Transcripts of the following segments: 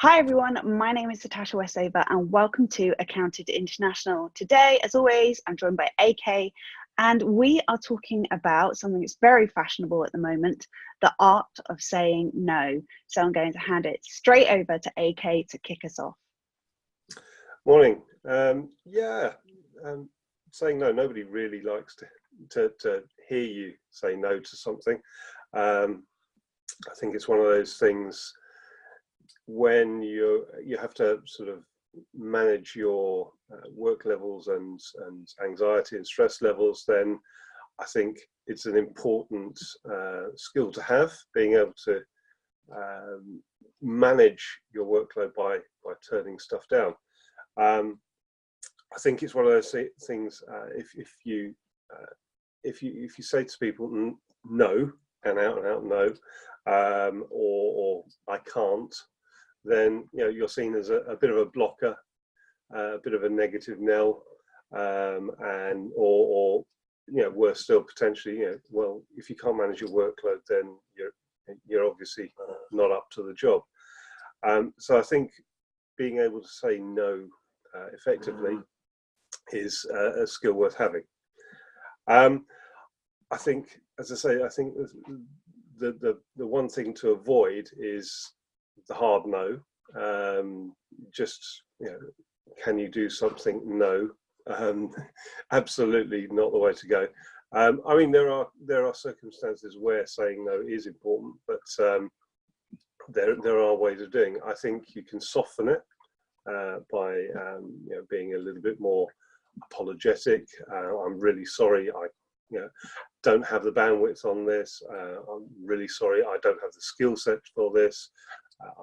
Hi everyone, my name is Natasha Wesley and welcome to Accounted International. Today, as always, I'm joined by AK and we are talking about something that's very fashionable at the moment, the art of saying no. So I'm going to hand it straight over to AK to kick us off. Morning. Saying no, nobody really likes to hear you say no to something. I think it's one of those things when you have to sort of manage your work levels and anxiety and stress levels, then I think it's an important skill to have, being able to manage your workload by turning stuff down. I think it's one of those things. If you say to people no, and out no, or I can't, then you're seen as a bit of a blocker, a bit of a negative Nell, and or worse still, potentially, well, if you can't manage your workload, then you're obviously not up to the job. So I think being able to say no effectively is a skill worth having. I think, as I say, I think the one thing to avoid is the hard no. Can you do something? No, absolutely not the way to go. I mean, there are circumstances where saying no is important, but there are ways of doing it. I think you can soften it by being a little bit more apologetic. I'm really sorry. I don't have the bandwidth on this. I'm really sorry. I don't have the skill set for this.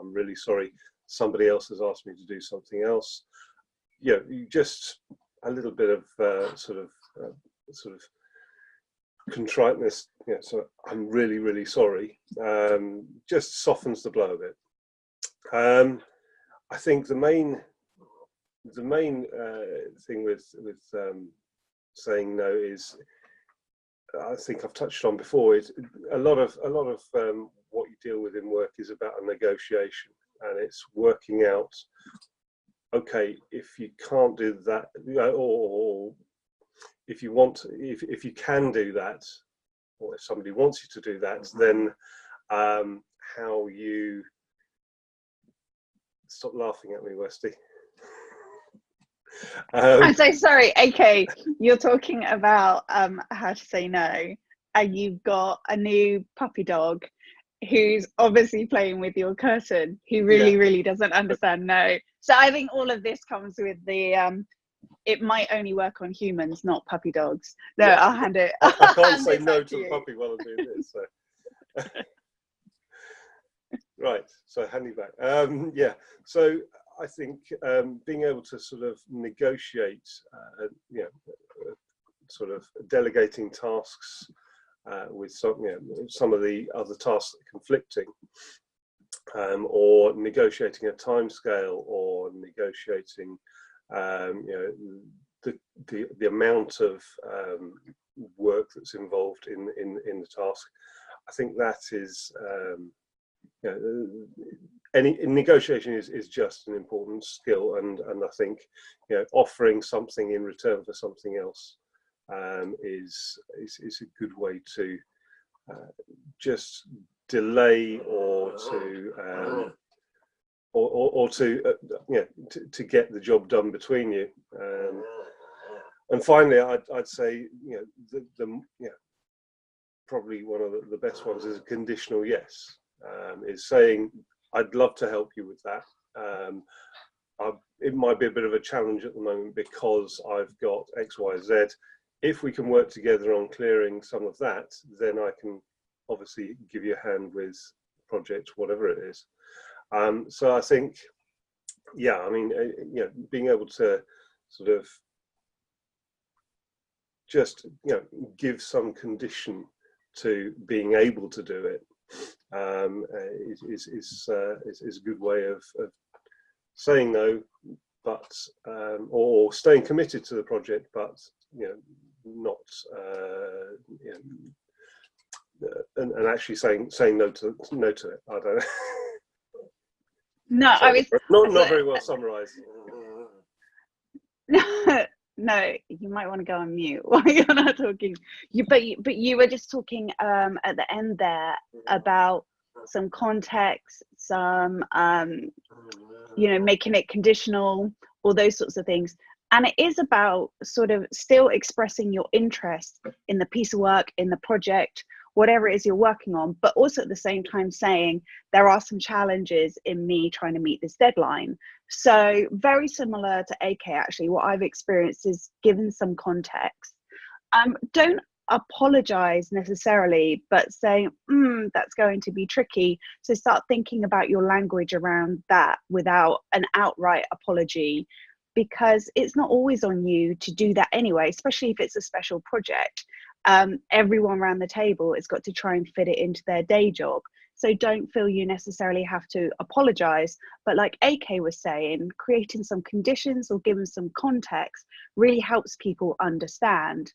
I'm really sorry. Somebody else has asked me to do something else. You just a little bit of sort of contriteness. So I'm really, really sorry. Just softens the blow a bit. I think the main thing with saying no is, I think I've touched on before, is a lot of what you deal with in work is about a negotiation, and it's working out, okay, if you can't do that, or if you can do that, or if somebody wants you to do that, then how you stop laughing at me, Westy. I'm so sorry, AK, you're talking about how to say no, and you've got a new puppy dog who's obviously playing with your curtain, who really doesn't understand no. So I think all of this comes with the it might only work on humans, not puppy dogs. No, yeah. I'll hand it. I can't say no to the puppy while I'm doing this. So. Right, so hand it back. So I think being able to sort of negotiate, sort of delegating tasks with some of the other tasks that are conflicting, or negotiating a timescale, or negotiating, the amount of work that's involved in the task. I think that is. Any negotiation is just an important skill, and I think offering something in return for something else is a good way to just delay or to get the job done between you. And finally, I'd say probably one of the best ones is a conditional yes. Is saying, I'd love to help you with that. It might be a bit of a challenge at the moment because I've got X, Y, Z. If we can work together on clearing some of that, then I can obviously give you a hand with the project, whatever it is. So I think, being able to sort of just, give some condition to being able to do it. Is a good way of saying no, but or staying committed to the project, but not and actually saying no to it. I don't know. No, I Sorry, was not very well summarised. no, you might want to go on mute while you're not talking. But you were just talking at the end there about some context, some making it conditional, all those sorts of things. And it is about sort of still expressing your interest in the piece of work, in the project, whatever it is you're working on, but also at the same time saying there are some challenges in me trying to meet this deadline. So very similar to AK, actually, what I've experienced is given some context. Don't apologize necessarily, but say, that's going to be tricky. So start thinking about your language around that without an outright apology, because it's not always on you to do that anyway, especially if it's a special project. Everyone around the table has got to try and fit it into their day job. So don't feel you necessarily have to apologize. But like AK was saying, creating some conditions or giving some context really helps people understand.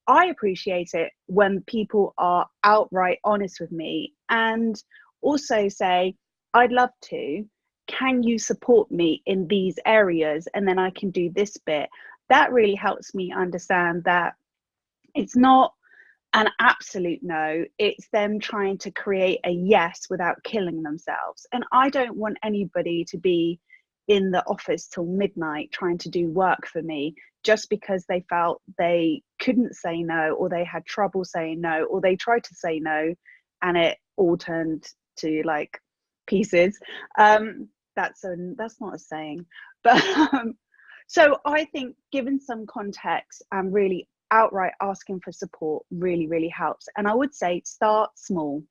I appreciate it when people are outright honest with me and also say, I'd love to. Can you support me in these areas? And then I can do this bit. That really helps me understand that it's not an absolute no, it's them trying to create a yes without killing themselves. And I don't want anybody to be in the office till midnight trying to do work for me just because they felt they couldn't say no, or they had trouble saying no, or they tried to say no and it all turned to like pieces. That's not a saying, but so I think given some context and really outright asking for support really helps. And I would say start small.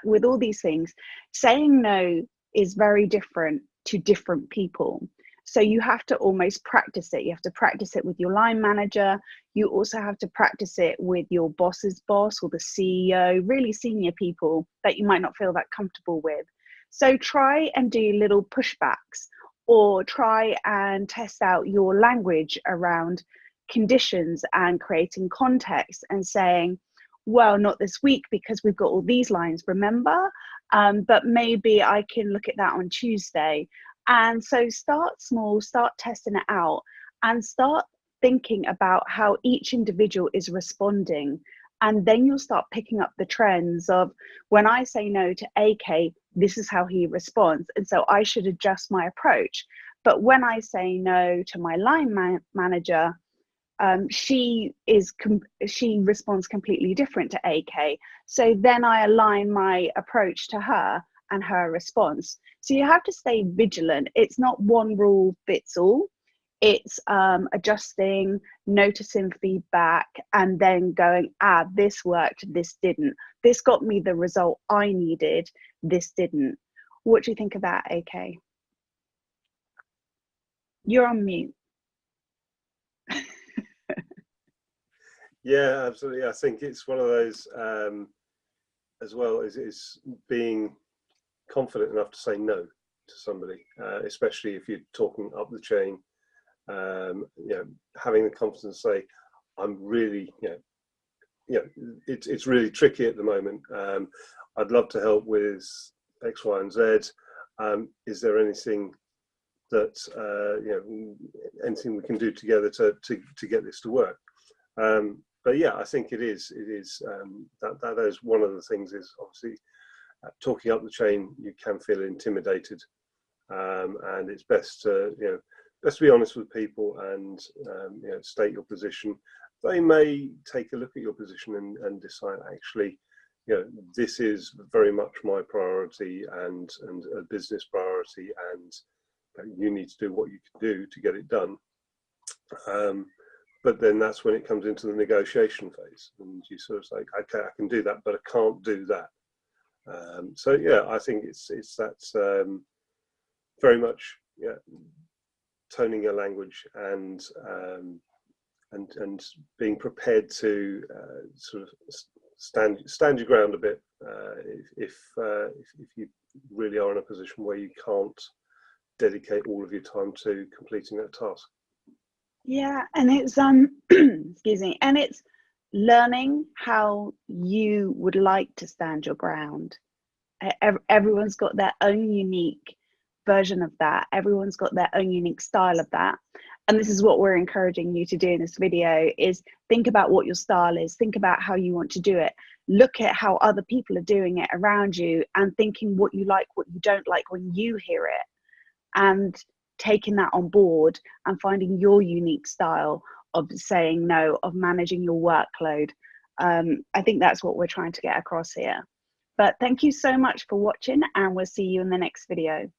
With all these things, saying no is very different to different people. So you have to almost practice it. You have to practice it with your line manager. You also have to practice it with your boss's boss or the CEO, really senior people that you might not feel that comfortable with. So try and do little pushbacks, or try and test out your language around conditions and creating context and saying, well, not this week because we've got all these lines, remember? But maybe I can look at that on Tuesday. And so start small, start testing it out, and start thinking about how each individual is responding. And then you'll start picking up the trends of, when I say no to AK, this is how he responds. And so I should adjust my approach. But when I say no to my line manager, she responds completely different to AK. So then I align my approach to her and her response. So you have to stay vigilant. It's not one rule fits all. It's adjusting, noticing feedback, and then going, this worked, this didn't. This got me the result I needed, this didn't. What do you think of that, AK? You're on mute. Yeah, absolutely. I think it's one of those as well, is being confident enough to say no to somebody, especially if you're talking up the chain. Having the confidence to say, I'm really, it's really tricky at the moment. I'd love to help with X, Y, and Z. Is there anything that anything we can do together to get this to work? But yeah, I think it is that is one of the things, is obviously talking up the chain, you can feel intimidated, and it's best to be honest with people and state your position. They may take a look at your position and decide, actually, this is very much my priority and a business priority, and you need to do what you can do to get it done. But then that's when it comes into the negotiation phase, and you sort of say, okay, I can do that, but I can't do that. So yeah, I think it's that very much toning your language and being prepared to sort of stand your ground a bit if you really are in a position where you can't dedicate all of your time to completing that task. Yeah, and it's excuse me, and it's learning how you would like to stand your ground. Everyone's got their own unique version of that. Everyone's got their own unique style of that. And this is what we're encouraging you to do in this video, is think about what your style is, think about how you want to do it, look at how other people are doing it around you, and thinking what you like, what you don't like when you hear it, and taking that on board and finding your unique style of saying no, of managing your workload. I think that's what we're trying to get across here. But thank you so much for watching, and we'll see you in the next video.